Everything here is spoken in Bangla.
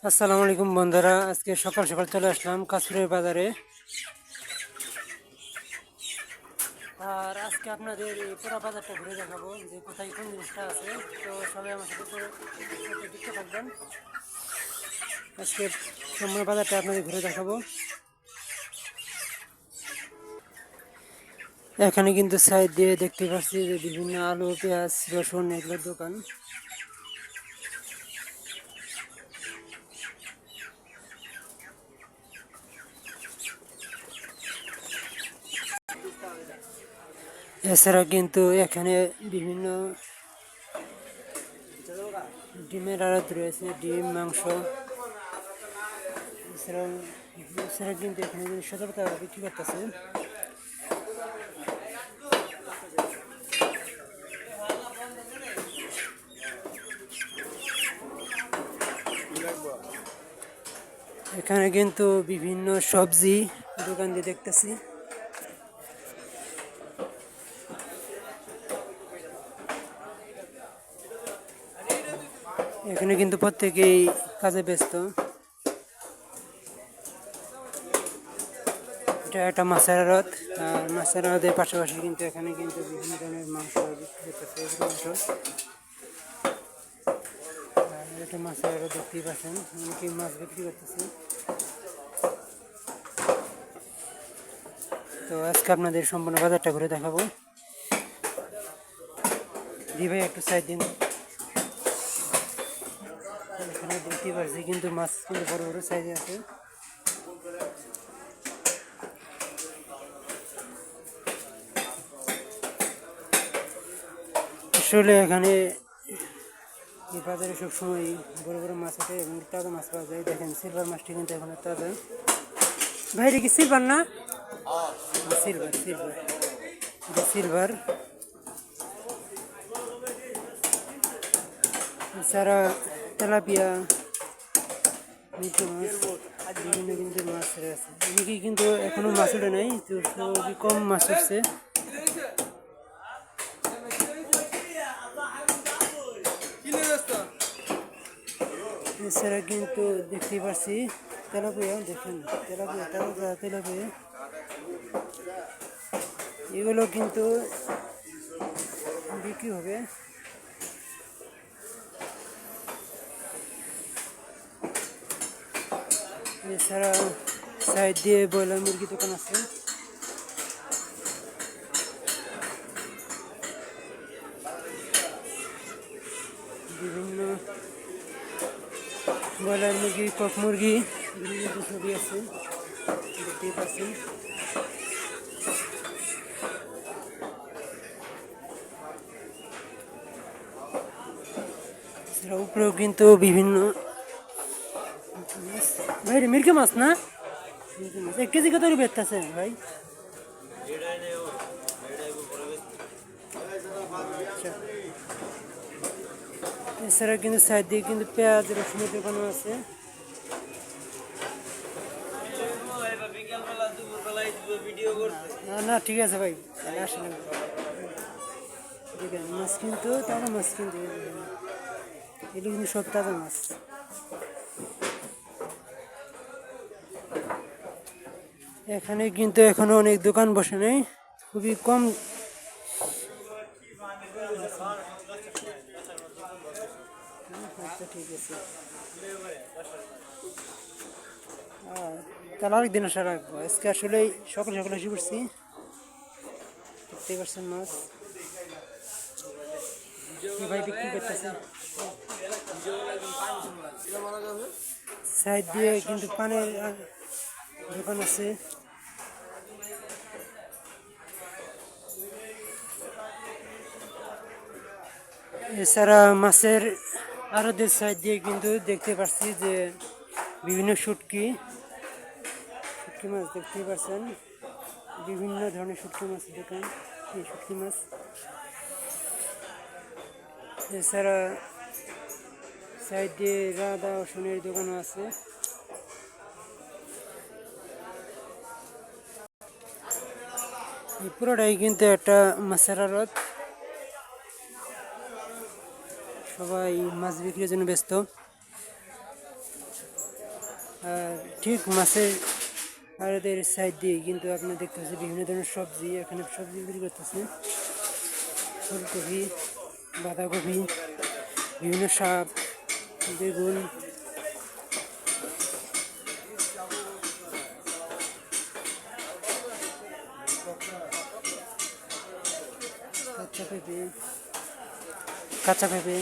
আসসালামু আলাইকুম বন্ধুরা, আজকে সকাল সকাল চলে আসলাম কাছুরের বাজারে। আর আজকে আপনাদের এই পুরো বাজারটা ঘুরে দেখাবো যে কোথায় কোন জিনিসটা আছে। তো সবাই আমার সাথে যুক্ত থাকবেন। আজকে সম্পূর্ণ বাজারটা আপনাদের ঘুরে দেখাবো। এখানে কিন্তু সাইড দিয়ে দেখতে পাচ্ছি যে বিভিন্ন আলু, পেঁয়াজ, রসুন এগুলোর দোকান। এছাড়া কিন্তু এখানে বিভিন্ন ডিমের আড়ত রয়েছে, ডিম, মাংস। এছাড়া কিন্তু এখানে সতর্কতা বিক্রি করতেছে। এখানে কিন্তু বিভিন্ন সবজি দোকান দিয়ে দেখতেছি। এখানে কিন্তু প্রত্যেকেই কাজে ব্যস্ত। এটা একটা মাছের আড়ত, আর মাছের আড়তের পাশাপাশি কিন্তু এখানে কিন্তু বিভিন্ন ধরনের মাংস বিক্রি করতেছে। এটা মাছের আড়ত দেখতেই পাচ্ছেন, অনেকে মাছ বিক্রি করতেছে। তো আজকে আপনাদের সম্পূর্ণ বাজারটা ঘুরে দেখাবো। জি ভাই, একটু সাইড দিন। এখানে দেখতেই পাচ্ছি কিন্তু মাছ কিন্তু বড় বড় সাইজে আছে। আসলে এখানে এই বাজারে সবসময় বড় বড় মাছ আছে এবং তাজা মাছ পাওয়া যায়। দেখেন সিলভার মাছটি কিন্তু এখন তাজা। ভাই এটা কি সিলভার না? সিলভার সিলভার এটা সিলভার। এছাড়া তেলাপিয়া, মিঠু মাছ, বিভিন্ন কিন্তু মাছ আছে। অনেকেই কিন্তু এখনো মাছ উঠে নাই, তো খুবই কম মাছ উঠছে। এছাড়া কিন্তু দেখতে পাচ্ছি তেলাপিয়া, দেখেন তেলাপিয়া, তাজা তেলাপিয়া। এগুলো কিন্তু বিক্রি হবে। এছাড়া সাইড দিয়ে ব্রয়লার মুরগি দোকান আছে। বিভিন্ন ব্রয়লার মুরগি, কক মুরগি, বিভিন্ন ছবি আছে, দেখতেই পাচ্ছি। এছাড়া উপরেও কিন্তু বিভিন্ন ভাই মিরকে মাছ না, 1 কেজি কত বেচতেছে ভাই? এছাড়া কিন্তু সাইড দিয়ে কিন্তু পেঁয়াজ, রসুনের দোকানও আছে। না না, ঠিক আছে ভাই, আসেন। দেখেন মাছ কিন্তু তাজা মাছ, কিন্তু এগুলো কিন্তু সব তাজা মাছ। এখানে কিন্তু এখনো অনেক দোকান বসে নেই, খুবই কম। ঠিক আছে, তাহলে আরেকদিন আসা রাখবো। আজকে আসলে সকাল সকাল এসে পড়ছি, দেখতে পাচ্ছেন মাছ ভাই বিক্রি করতেছে। সাইড দিয়ে কিন্তু পানের দোকান আছে। এছাড়া মাছের আড়তের সাইড দিয়ে কিন্তু দেখতে পাচ্ছি যে বিভিন্ন শুটকি মাছ দেখতেই পাচ্ছেন, বিভিন্ন ধরনের শুটকি মাছের দোকান, এই শুটকি মাছ। এছাড়া সাইড দিয়ে রাধা ও সোনের দোকানও আছে। এই পুরোটাই কিন্তু একটা মাছের আড়ত, সবাই মাছ বিক্রির জন্য ব্যস্ত। আর ঠিক মাছের আড়তের সাইড দিয়ে কিন্তু আপনি দেখতে পাচ্ছেন বিভিন্ন ধরনের সবজি, এখানে সবজি বিক্রি করতেছে, ফুলকপি, বাঁধাকপি, বিভিন্ন শাক, বেগুন, কাঁচা পেঁপে,